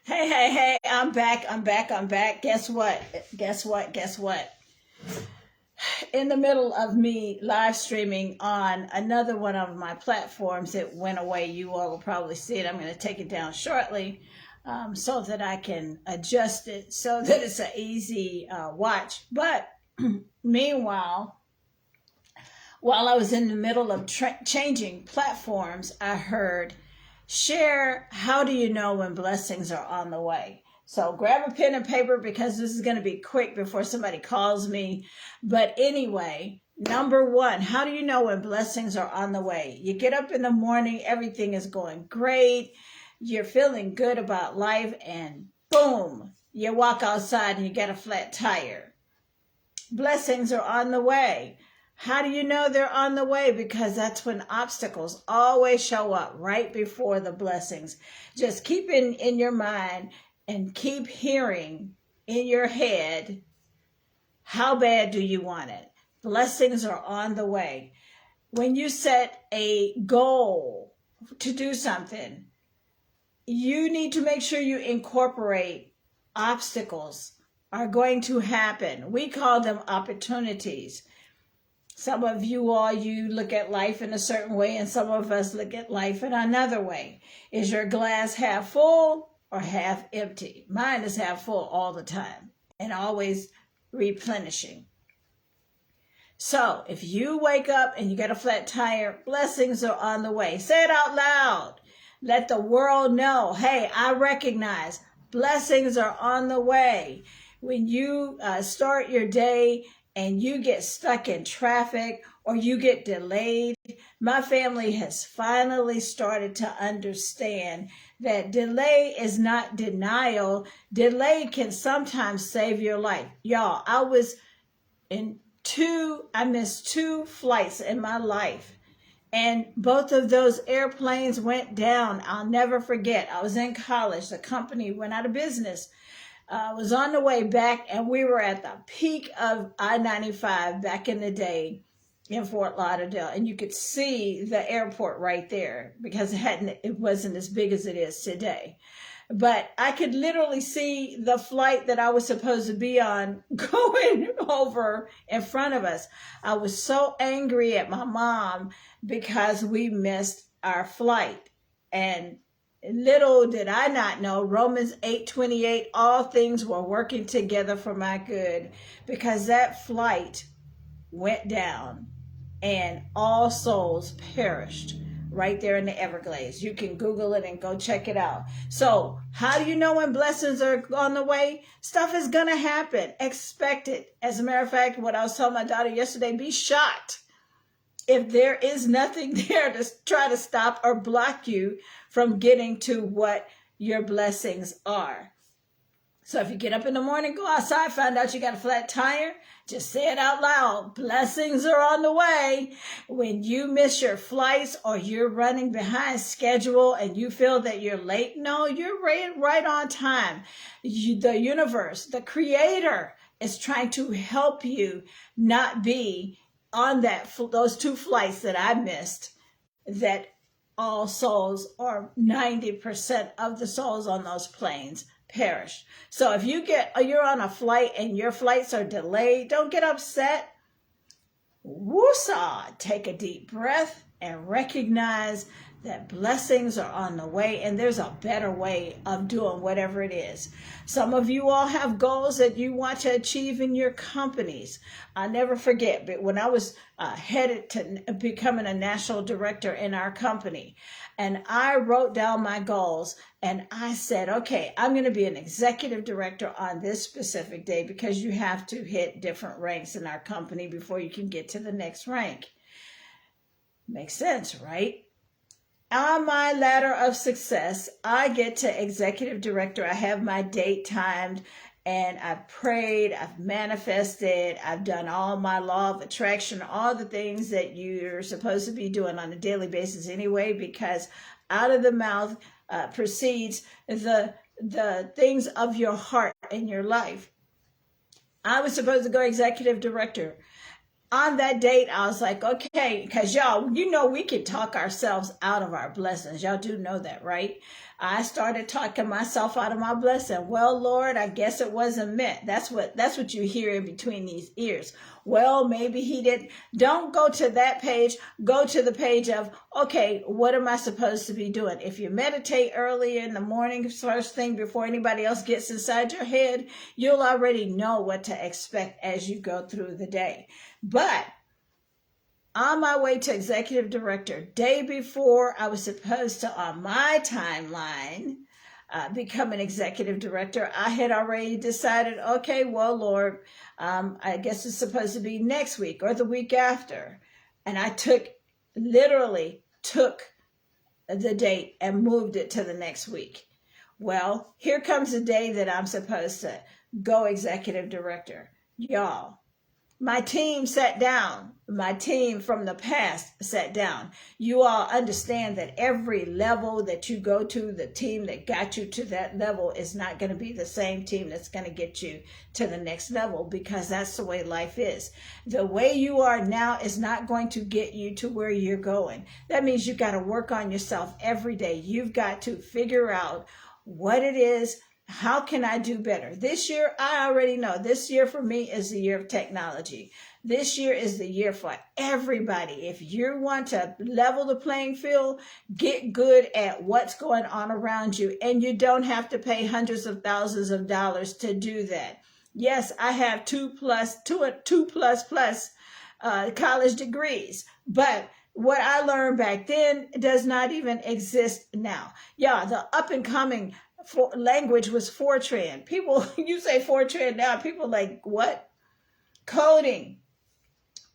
Hey, hey, hey, I'm back, I'm back, I'm back. Guess what? Guess what? Guess what? In the middle of me live streaming on another one of my platforms, it went away. You all will probably see it. I'm going to take it down shortly so that I can adjust it so that it's an easy watch. But meanwhile, while I was in the middle of changing platforms, I heard share how do you know when blessings are on the way. So grab a pen and paper because this is going to be quick before somebody calls me. But anyway, number one, how do you know when blessings are on the way? You get up in the morning, everything is going great, you're feeling good about life, and boom, you walk outside and you get a flat tire. Blessings are on the way. How do you know they're on the way? Because that's when obstacles always show up right before the blessings. Just keep in your mind and keep hearing in your head, how bad do you want it? Blessings are on the way. When you set a goal to do something, you need to make sure you incorporate obstacles are going to happen. We call them opportunities. Some of you all, you look at life in a certain way, and some of us look at life in another way. Is your glass half full or half empty? Mine is half full all the time and always replenishing. So if you wake up and you get a flat tire, blessings are on the way. Say it out loud. Let the world know, hey, I recognize blessings are on the way. When you start your day and you get stuck in traffic or you get delayed, my family has finally started to understand that delay is not denial. Delay can sometimes save your life. Y'all, I missed two flights in my life. And both of those airplanes went down. I'll never forget. I was in college. The company went out of business. Was on the way back, and we were at the peak of I-95 back in the day in Fort Lauderdale, and you could see the airport right there because it wasn't as big as it is today. But I could literally see the flight that I was supposed to be on going over in front of us. I was so angry at my mom because we missed our flight. And little did I not know, Romans 8:28, all things were working together for my good, because that flight went down and all souls perished right there in the Everglades. You can Google it and go check it out. So how do you know when blessings are on the way? Stuff is going to happen. Expect it. As a matter of fact, what I was telling my daughter yesterday, be shocked if there is nothing there to try to stop or block you from getting to what your blessings are. So if you get up in the morning, go outside, find out you got a flat tire, just say it out loud. Blessings are on the way. When you miss your flights or you're running behind schedule and you feel that you're late, no, you're right on time. The universe, the creator, is trying to help you not be on those two flights that I missed, that all souls, or 90% of the souls on those planes, perish. So if you're on a flight and your flights are delayed, don't get upset. Woosah, take a deep breath and recognize that blessings are on the way, and there's a better way of doing whatever it is. Some of you all have goals that you want to achieve in your companies. I'll never forget, but when I was headed to becoming a national director in our company, and I wrote down my goals, and I said, okay, I'm going to be an executive director on this specific day, because you have to hit different ranks in our company before you can get to the next rank. Makes sense, right? On my ladder of success, I get to executive director. I have my date timed, and I've prayed, I've manifested, I've done all my law of attraction, all the things that you're supposed to be doing on a daily basis anyway, because out of the mouth proceeds the things of your heart and your life. I was supposed to go executive director. on that date, I was like, okay, because y'all, you know, we can talk ourselves out of our blessings. Y'all do know that, right? I started talking myself out of my blessing. Well, Lord, I guess it wasn't meant. That's what you hear in between these ears. Well, maybe he didn't. Don't go to that page. Go to the page of, okay, what am I supposed to be doing? If you meditate early in the morning, first thing before anybody else gets inside your head, you'll already know what to expect as you go through the day. But on my way to executive director, day before I was supposed to, on my timeline, become an executive director, I had already decided, okay, well, Lord, I guess it's supposed to be next week or the week after. And I literally took the date and moved it to the next week. Well, here comes the day that I'm supposed to go executive director. Y'all, my team sat down. My team from the past sat down. You all understand that every level that you go to, the team that got you to that level is not going to be the same team that's going to get you to the next level, because that's the way life is. The way you are now is not going to get you to where you're going. That means you've got to work on yourself every day. You've got to figure out what it is. How can I do better? This year, I already know. This year for me is the year of technology. This year is the year for everybody. If you want to level the playing field, get good at what's going on around you. And you don't have to pay hundreds of thousands of dollars to do that. Yes, I have two plus college degrees, but what I learned back then does not even exist now. Yeah, the up and coming language was Fortran. People, you say Fortran now, people like, what? Coding.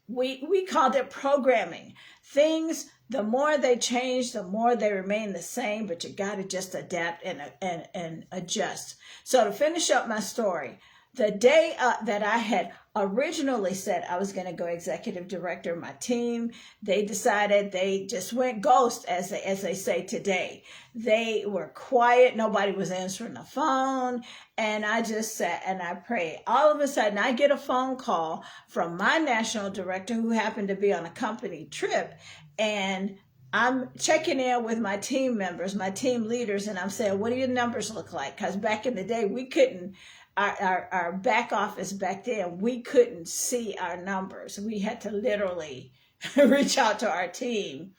We called it programming. Things, the more they change, the more they remain the same, but you got to just adapt and adjust. So to finish up my story, the day that I had originally said I was going to go executive director, my team, they decided, they just went ghost, as they say today. They were quiet. Nobody was answering the phone. And I just sat and I prayed. All of a sudden, I get a phone call from my national director, who happened to be on a company trip. And I'm checking in with my team members, my team leaders, and I'm saying, what do your numbers look like? Because back in the day, we couldn't, our back office back then, we couldn't see our numbers. We had to literally reach out to our team.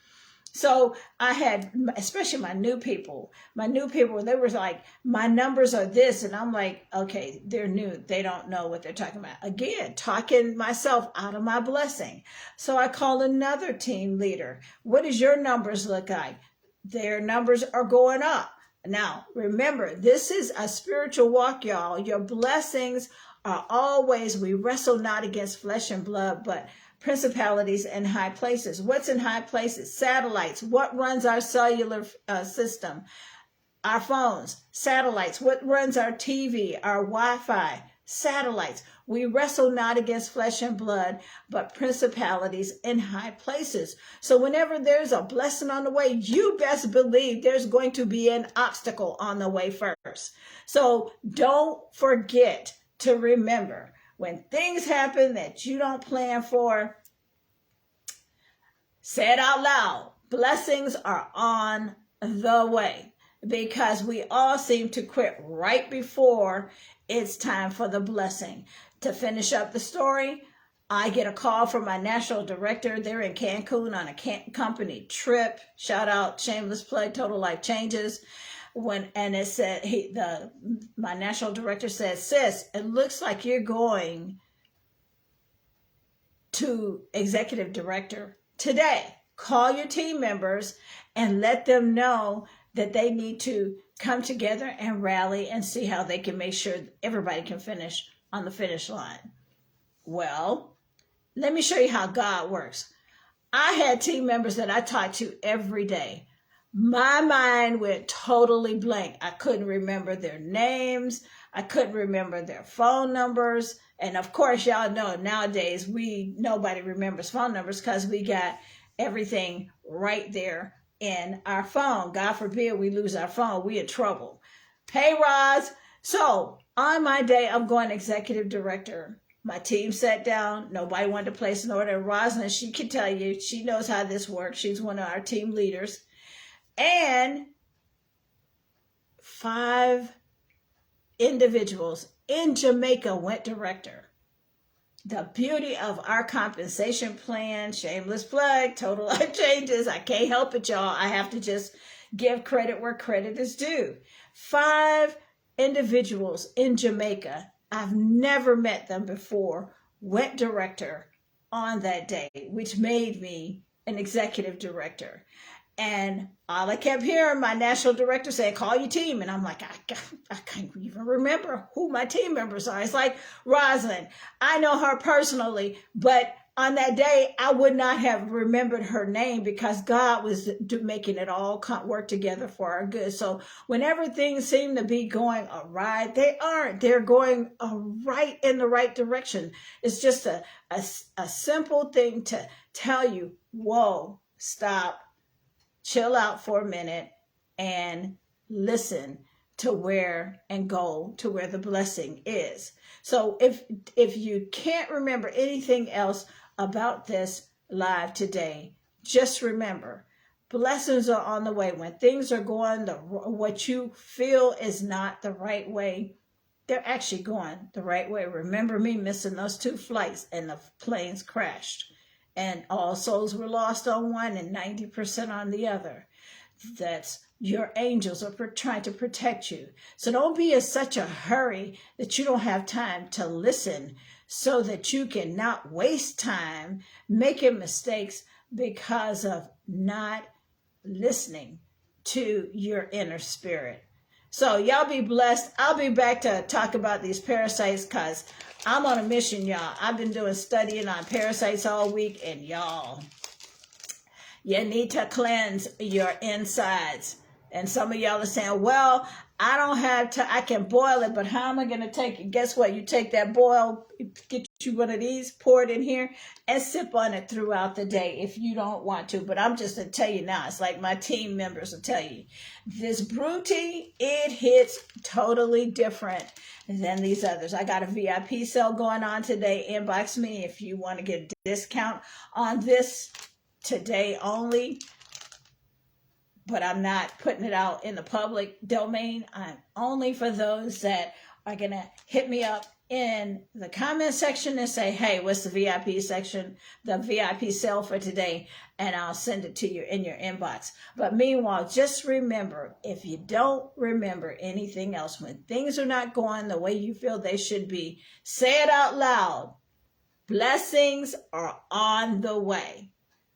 So I had, especially my new people, they were like, my numbers are this. And I'm like, okay, they're new. They don't know what they're talking about. Again, talking myself out of my blessing. So I call another team leader. What does your numbers look like? Their numbers are going up. Now, remember, this is a spiritual walk, y'all. Your blessings are always, we wrestle not against flesh and blood, but principalities in high places. What's in high places? Satellites. What runs our cellular system? Our phones. Satellites. What runs our TV, our Wi-Fi? Satellites. We wrestle not against flesh and blood, but principalities in high places. So whenever there's a blessing on the way, you best believe there's going to be an obstacle on the way first. So don't forget to remember, when things happen that you don't plan for, say it out loud, blessings are on the way. Because we all seem to quit right before it's time for the blessing. To finish up the story, I get a call from my national director. They're in Cancun on a company trip. Shout out, shameless plug, Total Life Changes. And it said, my national director said, sis, it looks like you're going to executive director today. Call your team members and let them know that they need to come together and rally and see how they can make sure everybody can finish on the finish line. Well, let me show you how God works. I had team members that I talked to every day. My mind went totally blank. I couldn't remember their names. I couldn't remember their phone numbers. And of course, y'all know nowadays nobody remembers phone numbers because we got everything right there in our phone. God forbid we lose our phone. We in trouble. Hey, Roz. So on my day, I'm going executive director. My team sat down. Nobody wanted to place an order. Rosalind, she can tell you, she knows how this works. She's one of our team leaders. And 5 individuals in Jamaica went director. The beauty of our compensation plan, shameless plug, total life changes. I can't help it, y'all. I have to just give credit where credit is due. 5 individuals in Jamaica, I've never met them before, went director on that day, which made me an executive director. And all I kept hearing my national director say, call your team. And I'm like, I can't even remember who my team members are. It's like Rosalind. I know her personally, but on that day, I would not have remembered her name because God was making it all work together for our good. So whenever things seem to be going awry, they aren't. They're going right in the right direction. It's just a simple thing to tell you, whoa, stop. Chill out for a minute and listen to where and go to where the blessing is. So if you can't remember anything else about this live today, just remember, blessings are on the way. When things are going what you feel is not the right way, they're actually going the right way. Remember me missing those 2 flights and the planes crashed. And all souls were lost on one and 90% on the other. That's your angels are trying to protect you. So don't be in such a hurry that you don't have time to listen so that you can not waste time making mistakes because of not listening to your inner spirit. So y'all be blessed. I'll be back to talk about these parasites because I'm on a mission, y'all. I've been doing studying on parasites all week, and y'all, you need to cleanse your insides. And some of y'all are saying, well, I don't have to, I can boil it, but how am I going to take it? Guess what? You take that boil, get you one of these, pour it in here, and sip on it throughout the day if you don't want to. But I'm just going to tell you now, it's like my team members will tell you, this brew tea, it hits totally different than these others. I got a VIP sale going on today. Inbox me if you want to get a discount on this today only. But I'm not putting it out in the public domain. I'm only for those that are going to hit me up in the comment section and say, hey, what's the VIP section, the VIP sale for today? And I'll send it to you in your inbox. But meanwhile, just remember, if you don't remember anything else, when things are not going the way you feel they should be, say it out loud. Blessings are on the way.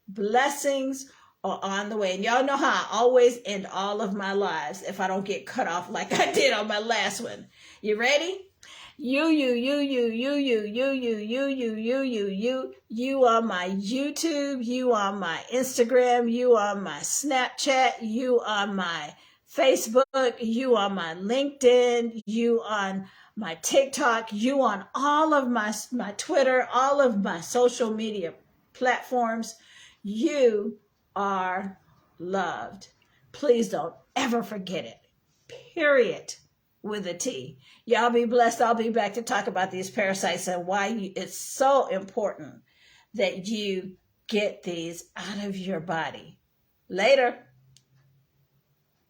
Blessings are on the way. And y'all know how I always end all of my lives if I don't get cut off like I did on my last one. You ready? You on my YouTube, you on my Instagram, you on my Snapchat, you on my Facebook, you on my LinkedIn, you on my TikTok, you on all of my Twitter, all of my social media platforms. You are loved. Please don't ever forget it. Period. With a T. Y'all be blessed. I'll be back to talk about these parasites and why it's so important that you get these out of your body. Later.